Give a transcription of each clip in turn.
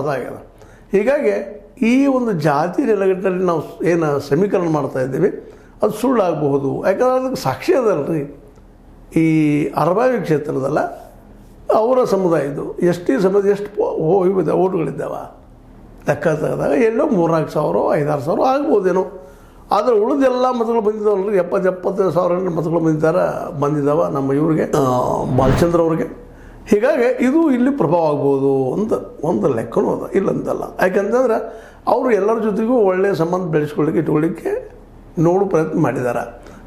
ಅದಾಗ್ಯದ. ಹೀಗಾಗಿ ಈ ಒಂದು ಜಾತಿ ನೆಲೆಗಟ್ಟಲ್ಲಿ ನಾವು ಏನು ಸಮೀಕರಣ ಮಾಡ್ತಾಯಿದ್ದೀವಿ ಅದು ಸುಳ್ಳಾಗಬಹುದು. ಯಾಕಂದ್ರೆ ಅದಕ್ಕೆ ಸಾಕ್ಷಿ ಅದಲ್ರಿ. ಈ ಅರಬಾವಿ ಕ್ಷೇತ್ರದಲ್ಲ ಅವರ ಸಮುದಾಯದ್ದು ಎಸ್ ಟಿ ಸಮುದಾಯ ಎಷ್ಟು ಓಟುಗಳಿದ್ದಾವೆ ಲೆಕ್ಕ ತೆಗೆದಾಗ ಎಲ್ಲೋ 3,000-4,000 5,000 ಆಗ್ಬೋದೇನೋ. ಆದರೆ ಉಳಿದೆಲ್ಲ ಮತಗಳು ಬಂದಿದ್ದಾವಲ್ರಿ, 70,000 ಮತಗಳು ಬಂದಿದ್ದಾವೆ ನಮ್ಮ ಇವ್ರಿಗೆ ಬಾಲಚಂದ್ರ ಅವ್ರಿಗೆ. ಹೀಗಾಗಿ ಇದು ಇಲ್ಲಿ ಪ್ರಭಾವ ಆಗ್ಬೋದು ಅಂತ ಒಂದು ಲೆಕ್ಕನೂ ಅದ, ಇಲ್ಲಂತಲ್ಲ. ಯಾಕೆಂತಂದ್ರೆ ಅವರು ಎಲ್ಲರ ಜೊತೆಗೂ ಒಳ್ಳೆಯ ಸಂಬಂಧ ಬೆಳೆಸ್ಕೊಳ್ಳಿಕ್ಕೆ ಇಟ್ಕೊಳ್ಳಿಕ್ಕೆ ಪ್ರಯತ್ನ ಮಾಡಿದ್ದಾರೆ.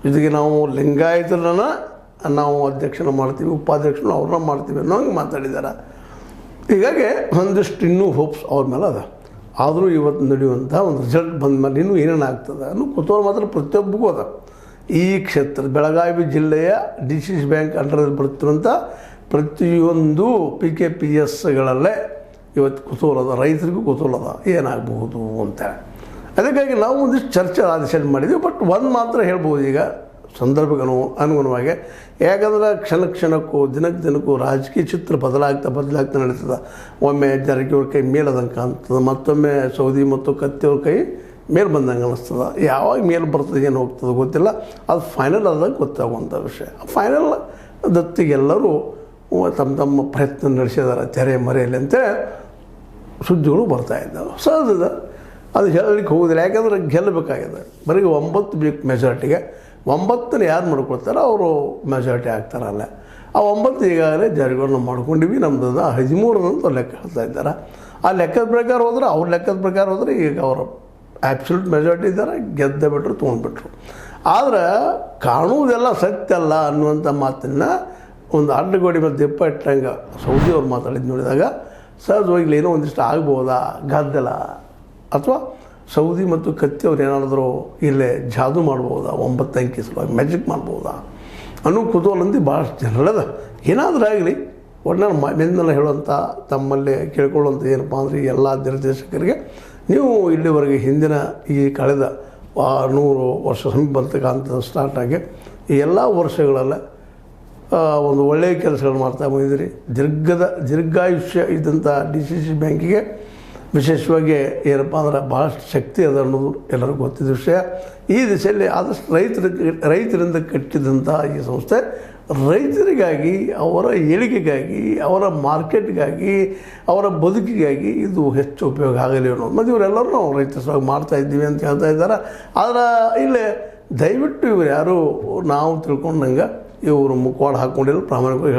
ಜೊತೆಗೆ ನಾವು ಲಿಂಗಾಯತರನ್ನ ನಾವು ಅಧ್ಯಕ್ಷನ ಮಾಡ್ತೀವಿ, ಉಪಾಧ್ಯಕ್ಷನ ಅವ್ರನ್ನ ಮಾಡ್ತೀವಿ ಅನ್ನೋ ಹಂಗೆ ಮಾತಾಡಿದ್ದಾರೆ. ಹೀಗಾಗಿ ಒಂದಿಷ್ಟು ಇನ್ನೂ ಹೋಪ್ಸ್ ಅವ್ರ ಮೇಲೆ ಅದ. ಆದರೂ ಇವತ್ತು ನಡೆಯುವಂಥ ಒಂದು ರಿಸಲ್ಟ್ ಬಂದ ಮೇಲೆ ಇನ್ನೂ ಏನೇನು ಆಗ್ತದೆ ಅನ್ನೋ ಕುತೂಹಲ ಮಾತ್ರ ಪ್ರತಿಯೊಬ್ಬರಿಗೂ ಅದ. ಈ ಕ್ಷೇತ್ರ ಬೆಳಗಾವಿ ಜಿಲ್ಲೆಯ DCC ಬ್ಯಾಂಕ್ ಅಂಡರಲ್ಲಿ ಬರುತ್ತಿರುವಂಥ ಪ್ರತಿಯೊಂದು PKPSಗಳಲ್ಲೇ ಇವತ್ತು ಕುತೂಹಲ ಅದ, ರೈತರಿಗೂ ಕುತೂಹಲ ಅದ ಏನಾಗಬಹುದು ಅಂತ. ಅದಕ್ಕಾಗಿ ನಾವು ಒಂದಿಷ್ಟು ಚರ್ಚೆ ಆದೇಶ ಮಾಡಿದ್ವಿ. ಬಟ್ ಒಂದು ಮಾತ್ರ ಹೇಳ್ಬೋದು ಈಗ ಸಂದರ್ಭಕ್ಕೆ ಅನುಗುಣವಾಗಿ. ಯಾಕಂದ್ರೆ ಕ್ಷಣಕ್ಕೂ ದಿನಕ್ಕೂ ರಾಜಕೀಯ ಚಿತ್ರ ಬದಲಾಗ್ತಾ ನಡೀತದೆ. ಒಮ್ಮೆ ಜಾರಕಿಹೊಳಿ ಕೈ ಮೇಲದಂಗೆ ಕಾಣ್ತದೆ, ಮತ್ತೊಮ್ಮೆ ಸೌದಿ ಮತ್ತು ಕತ್ತಿಯವ್ರ ಕೈ ಮೇಲೆ ಬಂದಂಗೆ ಅನ್ನಿಸ್ತದೆ. ಯಾವಾಗ ಮೇಲೆ ಬರ್ತದೆ ಏನು ಹೋಗ್ತದೆ ಗೊತ್ತಿಲ್ಲ. ಅದು ಫೈನಲ್ ಆದಾಗ ಗೊತ್ತಾಗುವಂಥ ವಿಷಯ. ಫೈನಲ್ ದತ್ತಿಗೆಲ್ಲರೂ ತಮ್ಮ ಪ್ರಯತ್ನ ನಡೆಸಿದ್ದಾರೆ ತೆರೆ ಮರೆಯಲ್ಲಿ ಅಂತೇಳಿ ಸುದ್ದಿಗಳು ಬರ್ತಾಯಿದ್ದಾವೆ. ಸಹಜದ ಅದು ಹೇಳಲಿಕ್ಕೆ ಹೋಗೋದಿಲ್ಲ. ಯಾಕಂದ್ರೆ ಗೆಲ್ಲಬೇಕಾಗಿದೆ. ಬರೀ 9 ಬೇಕು ಮೆಜಾರಿಟಿಗೆ. 9 ಯಾರು ಮಾಡ್ಕೊಳ್ತಾರೋ ಅವರು ಮೆಜಾರಿಟಿ ಆಗ್ತಾರಲ್ಲ. ಆ 9 ಈಗಾಗಲೇ ಜಾರಿಗಳನ್ನು ಮಾಡ್ಕೊಂಡಿವಿ. ನಮ್ಮದು 13 ಅಂತ ಲೆಕ್ಕ ಹೇಳ್ತಾ ಇದ್ದಾರೆ. ಆ ಲೆಕ್ಕದ ಪ್ರಕಾರ ಹೋದ್ರೆ ಅವ್ರ ಲೆಕ್ಕದ ಪ್ರಕಾರ ಹೋದರೆ ಈಗ ಅವರು ಆ್ಯಬ್ಸಲ್ಯೂಟ್ ಮೆಜಾರಿಟಿ ಇದ್ದಾರೆ, ಗೆದ್ದ ಬಿಟ್ಟರು ತೊಗೊಂಡ್ಬಿಟ್ರು. ಆದರೆ ಕಾಣುವುದೆಲ್ಲ ಸತ್ಯ ಅಲ್ಲ ಅನ್ನುವಂಥ ಮಾತನ್ನು ಒಂದು ಅಡ್ಡಗೋಡಿ ಮೇಲೆ ದೀಪ ಇಟ್ಟಂಗೆ ಸೌದಿಯವ್ರು ಮಾತಾಡಿದ್ದು ನೋಡಿದಾಗ ಸಹಜವಾಗಿ ಏನೋ ಒಂದಿಷ್ಟು ಆಗ್ಬೋದಾ ಗದ್ದಲ, ಅಥವಾ ಸೌದಿ ಮತ್ತು ಕತ್ತಿಯವ್ರು ಏನಾದರೂ ಇಲ್ಲೇ ಜಾದು ಮಾಡ್ಬೋದಾ, 9 ಅಂಕಿ ಸಲುವಾಗಿ ಮ್ಯಾಜಿಕ್ ಮಾಡ್ಬೋದಾ ಅನ್ನೋ ಕುತೂಹಲಂದಿ ಭಾಳಷ್ಟು ಜನರದ. ಏನಾದರೂ ಆಗಲಿ ಒಟ್ಟಾರೆ ಮೆಂದೆಲ್ಲ ಹೇಳುವಂಥ ತಮ್ಮಲ್ಲಿ ಕೇಳ್ಕೊಳ್ಳುವಂಥ ಏನಪ್ಪ ಅಂದರೆ ಎಲ್ಲ ನಿರ್ದೇಶಕರಿಗೆ ನೀವು ಇಲ್ಲಿವರೆಗೆ ಹಿಂದಿನ ಈ ಕಳೆದ 100 ವರ್ಷ ಸಮೀಪ ಬರ್ತಕ್ಕಂಥದ್ದು ಸ್ಟಾರ್ಟ್ ಆಗಿ ಈ ಎಲ್ಲ ವರ್ಷಗಳಲ್ಲೇ ಒಂದು ಒಳ್ಳೆಯ ಕೆಲಸಗಳು ಮಾಡ್ತಾ ಬಂದಿದ್ದೀರಿ. ದೀರ್ಘಾಯುಷ್ಯ ಇದ್ದಂಥ DCC ಬ್ಯಾಂಕಿಗೆ ವಿಶೇಷವಾಗಿ ಏನಪ್ಪ ಅಂದ್ರೆ ಭಾಳಷ್ಟು ಶಕ್ತಿ ಅದ ಅನ್ನೋದು ಎಲ್ಲರಿಗೂ ಗೊತ್ತಿದ್ದ ವಿಷಯ. ಈ ದಿಶೆಯಲ್ಲಿ ಆದಷ್ಟು ರೈತರಿಂದ ಕಟ್ಟಿದಂಥ ಈ ಸಂಸ್ಥೆ ರೈತರಿಗಾಗಿ, ಅವರ ಏಳಿಗೆಗಾಗಿ, ಅವರ ಮಾರ್ಕೆಟ್ಗಾಗಿ, ಅವರ ಬದುಕಿಗಾಗಿ ಇದು ಹೆಚ್ಚು ಉಪಯೋಗ ಆಗಲಿ ಅನ್ನೋದು. ಮತ್ತು ಇವರೆಲ್ಲರೂ ನಾವು ರೈತ ಸಲುವಾಗಿ ಮಾಡ್ತಾಯಿದ್ದೀವಿ ಅಂತ ಹೇಳ್ತಾ ಇದ್ದಾರೆ. ಆದರೆ ಇಲ್ಲೇ ದಯವಿಟ್ಟು ಇವರು ಯಾರು ನಾವು ತಿಳ್ಕೊಂಡಂಗೆ ಇವರು ಮುಖವಾಡ ಹಾಕ್ಕೊಂಡಿಲ್ಲ, ಪ್ರಾಮಾಣಿಕವಾಗಿ